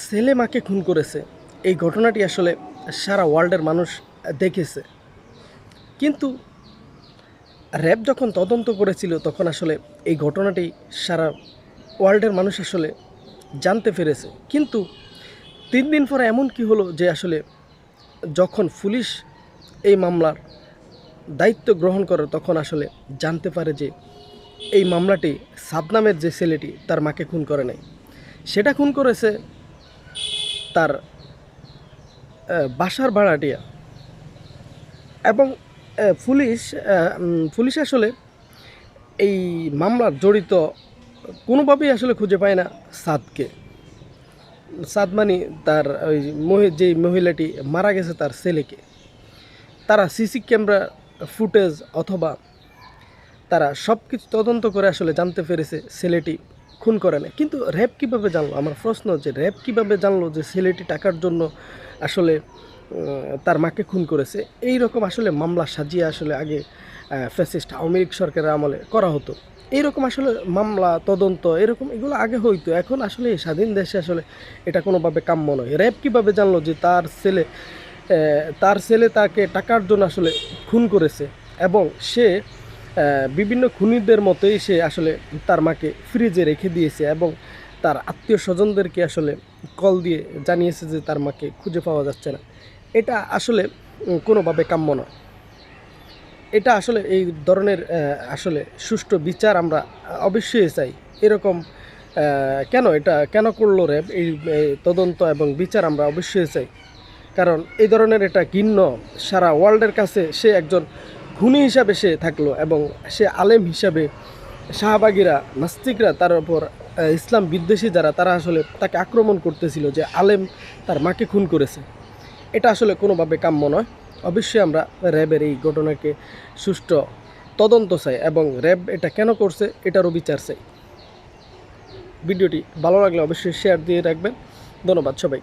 ছেলে মাকে খুন করেছে, এই ঘটনাটি আসলে সারা ওয়ার্ল্ডের মানুষ দেখেছে। কিন্তু র্যাব যখন তদন্ত করেছিল তখন আসলে এই ঘটনাটি সারা ওয়ার্ল্ডের মানুষ আসলে জানতে পেরেছে। কিন্তু 3 দিন পরে এমন কি হলো যে আসলে যখন পুলিশ এই মামলার দায়িত্ব গ্রহণ করে তখন আসলে জানতে পারে যে এই মামলাটি সাদনামের যে ছেলেটি তার মাকে খুন করে নাই, সেটা খুন করেছে তার বাসার ভাড়াটিয়া। এবং পুলিশ পুলিশ আসলে এই মামলার জড়িত কোনোভাবেই আসলে খুঁজে পায় না সাদকে। সাদ মানে তার ওই যেই মহিলাটি মারা গেছে তার ছেলেকে। তারা সিসি ক্যামেরা ফুটেজ অথবা তারা সব কিছু তদন্ত করে আসলে জানতে পেরেছে ছেলেটি খুন করে না। কিন্তু র্যাব কীভাবে জানলো? আমার প্রশ্ন যে র্যাব কীভাবে জানলো যে ছেলেটি টাকার জন্য আসলে তার মাকে খুন করেছে? এই রকম আসলে মামলা সাজিয়ে আসলে আগে ফ্যাসিস্ট আওয়ামী লীগ সরকারের আমলে করা হতো। এইরকম আসলে মামলা তদন্ত এরকম এগুলো আগে হইতো। এখন আসলে স্বাধীন দেশে আসলে এটা কোনোভাবে কাম্য নয়। র্যাব কীভাবে জানলো যে তার ছেলে তাকে টাকার জন্য আসলে খুন করেছে এবং সে বিভিন্ন খুনিদের মতোই সে আসলে তার মাকে ফ্রিজে রেখে দিয়েছে এবং তার আত্মীয় স্বজনদেরকে আসলে কল দিয়ে জানিয়েছে যে তার মাকে খুঁজে পাওয়া যাচ্ছে না। এটা আসলে কোনোভাবে কাম্য নয়। এটা আসলে এই ধরনের আসলে সুষ্ঠু বিচার আমরা অবশ্যই চাই। এরকম কেন করলো র্যাব? এই তদন্ত এবং বিচার আমরা অবশ্যই চাই, কারণ এই ধরনের এটা ঘৃণ্য। সারা ওয়ার্ল্ডের কাছে সে একজন খুনি হিসাবে সে থাকলো এবং সে আলেম হিসাবে শাহবাগীরা নাস্তিকরা তার উপর ইসলাম বিদ্বেষী যারা তারা আসলে তাকে আক্রমণ করতেছিল যে আলেম তার মাকে খুন করেছে। এটা আসলে কোনোভাবে কাম্য নয়। অবশ্যই আমরা র্যাবের এই ঘটনাকে সুষ্ঠু তদন্ত চাই এবং র্যাব এটা কেন করছে এটারও বিচার চাই। ভিডিওটি ভালো লাগলে অবশ্যই শেয়ার দিয়ে রাখবেন। ধন্যবাদ সবাই।